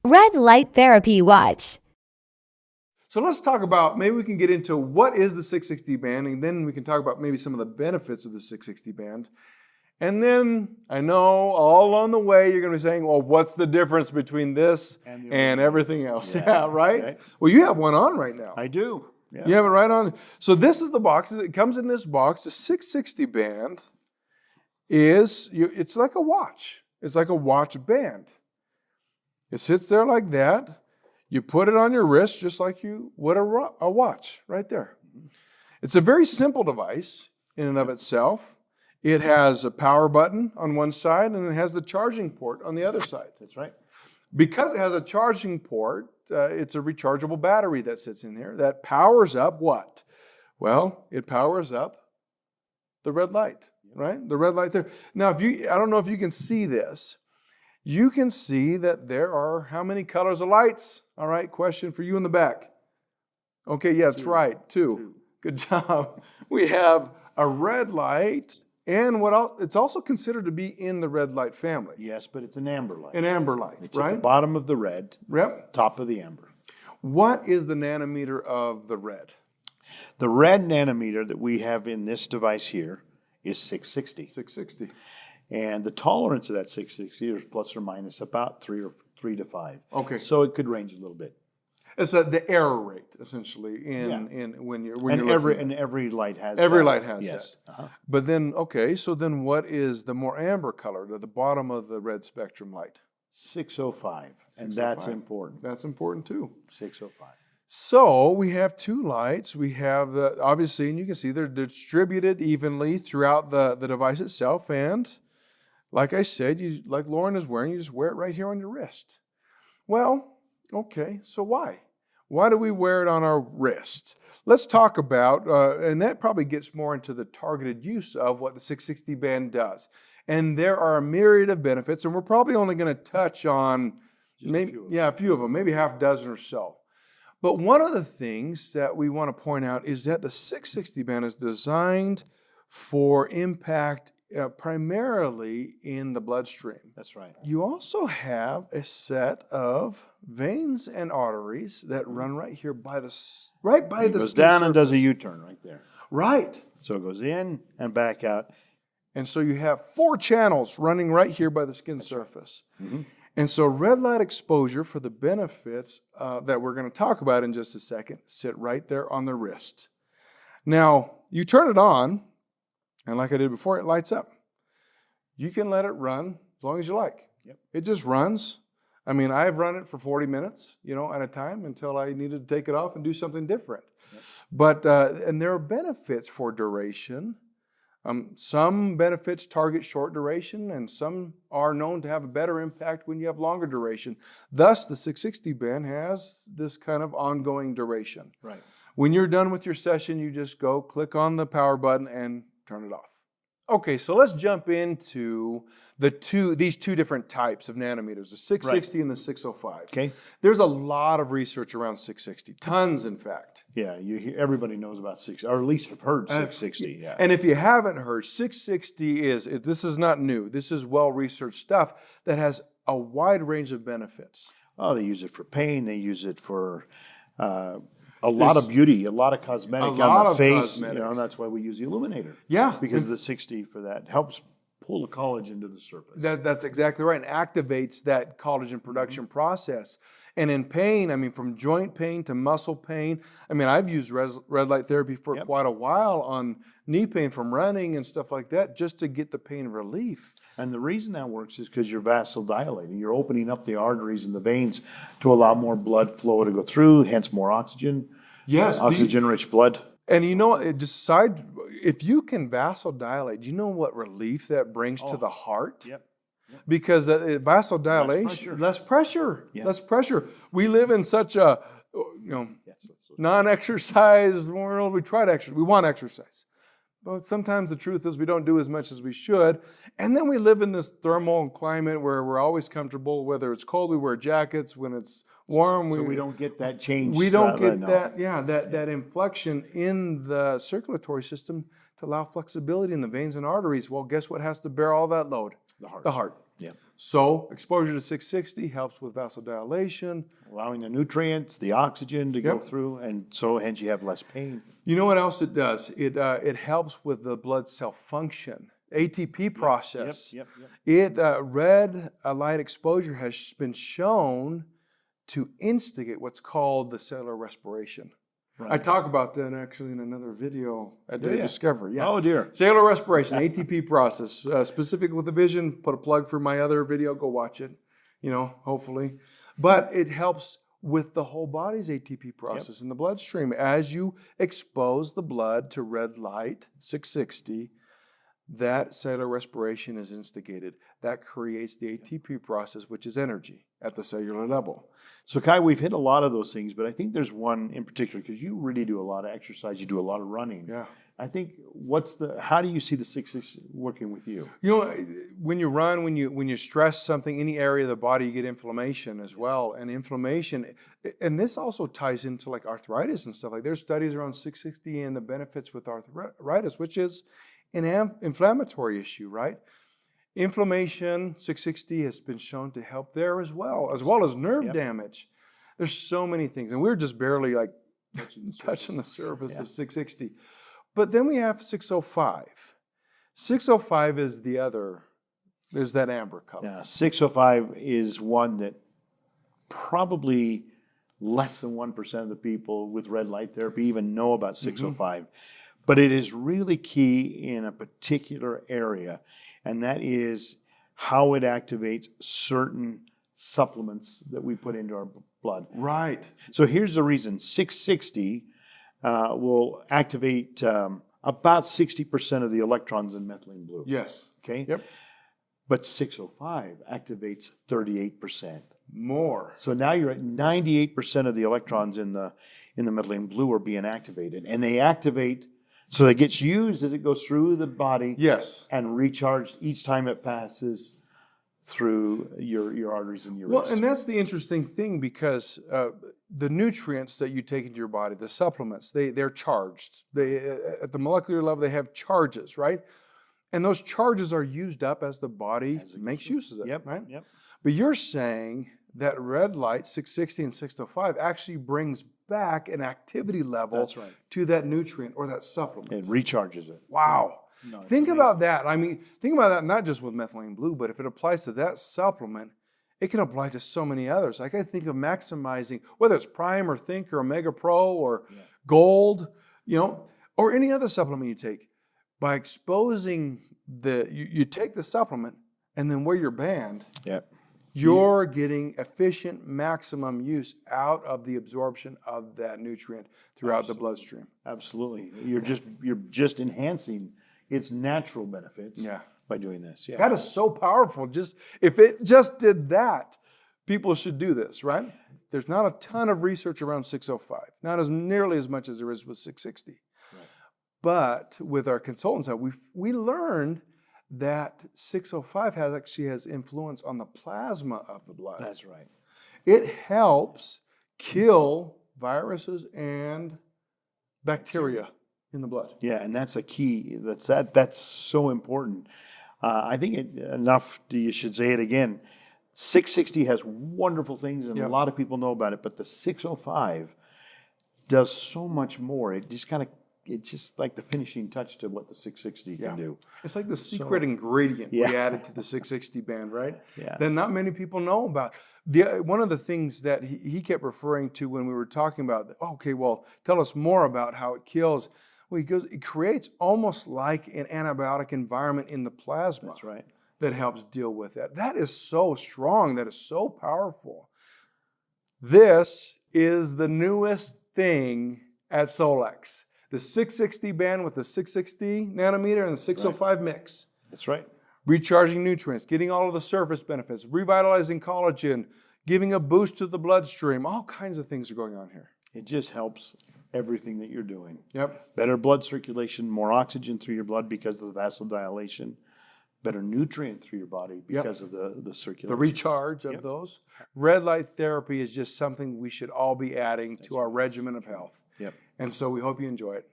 Red light therapy watch. So let's talk about, maybe we can get into what is the 660 band, and then we can talk about maybe some of the benefits of the 660 band. And then I know all along the way you're going to be saying, well, what's the difference between this and everything else? Yeah, right? Okay. Well, you have one on right now. I do. Yeah. You have it right on. So this is the box. It comes in this box. The 660 band it's like a watch. It's like a watch band. It sits there like that. You put it on your wrist just like you would a watch right there. It's a very simple device in and of itself. It has a power button on one side and it has the charging port on the other side. That's right. Because it has a charging port, it's a rechargeable battery that sits in there that powers up what? Well, it powers up the red light, right? The red light there. Now, I don't know if you can see this. You can see that there are how many colors of lights? All right, question for you in the back. Okay, yeah, that's right, two. Good job. We have a red light, and it's also considered to be in the red light family. Yes, but it's an amber light. An amber light, it's right? At the bottom of the red, top of the amber. What is the nanometer of the red? The red nanometer that we have in this device here is 660. 660. And the tolerance of that 660 is plus or minus about 3 to 5. Okay. So it could range a little bit. It's the error rate, essentially, when you're every light has every that. light has yes. that. Uh-huh. But then, okay, so then what is the more amber color at the bottom of the red spectrum light? 605, and that's important. That's important too. 605. So we have two lights. We have obviously, and you can see they're distributed evenly throughout the device itself. And like I said, like Lauren is wearing, you just wear it right here on your wrist. Well, okay, so why? Why do we wear it on our wrist? Let's talk about, and that probably gets more into the targeted use of what the 660 band does. And there are a myriad of benefits, and we're probably only going to touch on a few of them, maybe half a dozen or so. But one of the things that we want to point out is that the 660 band is designed for impact primarily in the bloodstream. That's right. You also have a set of veins and arteries that run right here by the it goes down and does a U-turn right there. Right. So it goes in and back out. And so you have 4 channels running right here by the skin surface. Right. Mm-hmm. And so red light exposure for the benefits that we're going to talk about in just a second sit right there on the wrist. Now, you turn it on, and like I did before, it lights up. You can let it run as long as you like. Yep. It just runs. I mean, I've run it for 40 minutes, at a time until I needed to take it off and do something different. Yep. But, and there are benefits for duration. Some benefits target short duration, and some are known to have a better impact when you have longer duration. Thus, the 660 band has this kind of ongoing duration. Right. When you're done with your session, you just go click on the power button and turn it off. Okay, so let's jump into these two different types of nanometers, the 660 and the 605. Okay. There's a lot of research around 660, tons in fact. Yeah, everybody knows about 660, or at least have heard 660. Yeah. And if you haven't heard, 660 this is not new. This is well-researched stuff that has a wide range of benefits. Oh, they use it for pain. They use it for a lot of beauty, a lot of cosmetic on the face. And that's why we use the illuminator. Yeah. Because the 60 for that helps pull the collagen into the surface. That's exactly right, and activates that collagen production process. And in pain, from joint pain to muscle pain, I've used red light therapy for quite a while on knee pain from running and stuff like that, just to get the pain relief. And the reason that works is because you're vasodilating. You're opening up the arteries and the veins to allow more blood flow to go through, hence more oxygen. Yes. Oxygen-rich blood. And if you can vasodilate, do you know what relief that brings to the heart? Yep. Because vasodilation, less pressure. Yeah. Less pressure. We live in such a non-exercise world. We try to exercise. We want exercise. But sometimes the truth is we don't do as much as we should. And then we live in this thermal climate where we're always comfortable. Whether it's cold, we wear jackets. When it's warm, we don't get that change. We don't get that inflection in the circulatory system to allow flexibility in the veins and arteries. Well, guess what has to bear all that load? The heart. The heart. Yeah. So exposure to 660 helps with vasodilation. Allowing the nutrients, the oxygen to go through, and so hence you have less pain. You know what else it does? It helps with the blood cell function. ATP process. Red light exposure has been shown to instigate what's called the cellular respiration. Right. I talk about that actually in another video at Discovery. Yeah. Oh dear. Cellular respiration, ATP process, specific with the vision. Put a plug for my other video. Go watch it. Hopefully, but it helps with the whole body's ATP process in the bloodstream. As you expose the blood to red light, 660, that cellular respiration is instigated. That creates the ATP process, which is energy at the cellular level. So Kai, we've hit a lot of those things, but I think there's one in particular because you really do a lot of exercise. You do a lot of running. Yeah. I think how do you see the 660 working with you? When you run, when you stress something, any area of the body, you get inflammation as well. And inflammation, and this also ties into like arthritis and stuff. Like there's studies around 660 and the benefits with arthritis, which is an inflammatory issue, right? Inflammation, 660 has been shown to help there as well as nerve damage. There's so many things, and we're just barely like touching the surface of 660. But then we have 605. 605 is that amber color. Yeah, 605 is one that probably less than 1% of the people with red light therapy even know about 605. But it is really key in a particular area, and that is how it activates certain supplements that we put into our blood. Right. So here's the reason. 660 will activate about 60% of the electrons in methylene blue. Yes. Okay? Yep. But 605 activates 38%. More. So now you're at 98% of the electrons in the methylene blue are being activated. And they activate, so it gets used as it goes through the body. Yes. And recharged each time it passes through your arteries and your wrist. wrist. And that's the interesting thing because the nutrients that you take into your body, the supplements, they're charged. At the molecular level, they have charges, right? And those charges are used up as the body makes use of it, right? Yep. But you're saying that red light, 660 and 605, actually brings back an activity level to that nutrient or that supplement. It recharges it. Wow. No, think about that. I mean, think about that not just with methylene blue, but if it applies to that supplement, it can apply to so many others. Like I think of maximizing, whether it's Prime or Think or Omega Pro or Gold, or any other supplement you take, by exposing you take the supplement and then where you're banned, you're getting efficient maximum use out of the absorption of that nutrient throughout the bloodstream. Absolutely. You're just enhancing its natural benefits by doing this. Yeah. That is so powerful. If it just did that, people should do this, right? There's not a ton of research around 605, not as nearly as much as there is with 660. Right. But with our consultants, we learned that 605 has influence on the plasma of the blood. That's right. It helps kill viruses and bacteria in the blood. Yeah, and that's a key. That's so important. I think you should say it again. 660 has wonderful things, and a lot of people know about it. But the 605 does so much more. It's just like the finishing touch to what the 660 can do. It's like the secret ingredient we added to the 660 band, right? Yeah. That not many people know about. One of the things that he kept referring to when we were talking about, okay, well, tell us more about how it kills. Well, he goes, it creates almost like an antibiotic environment in the plasma. That's right. That helps deal with that. That is so strong. That is so powerful. This is the newest thing at Solex. The 660 band with the 660 nanometer and the 605 mix. That's right. Recharging nutrients, getting all of the surface benefits, revitalizing collagen, giving a boost to the bloodstream. All kinds of things are going on here. It just helps everything that you're doing. Yep. Better blood circulation, more oxygen through your blood because of the vasodilation. Better nutrient through your body because of the circulation. The recharge of those. Red light therapy is just something we should all be adding to our regimen of health. Yep. And so we hope you enjoy it.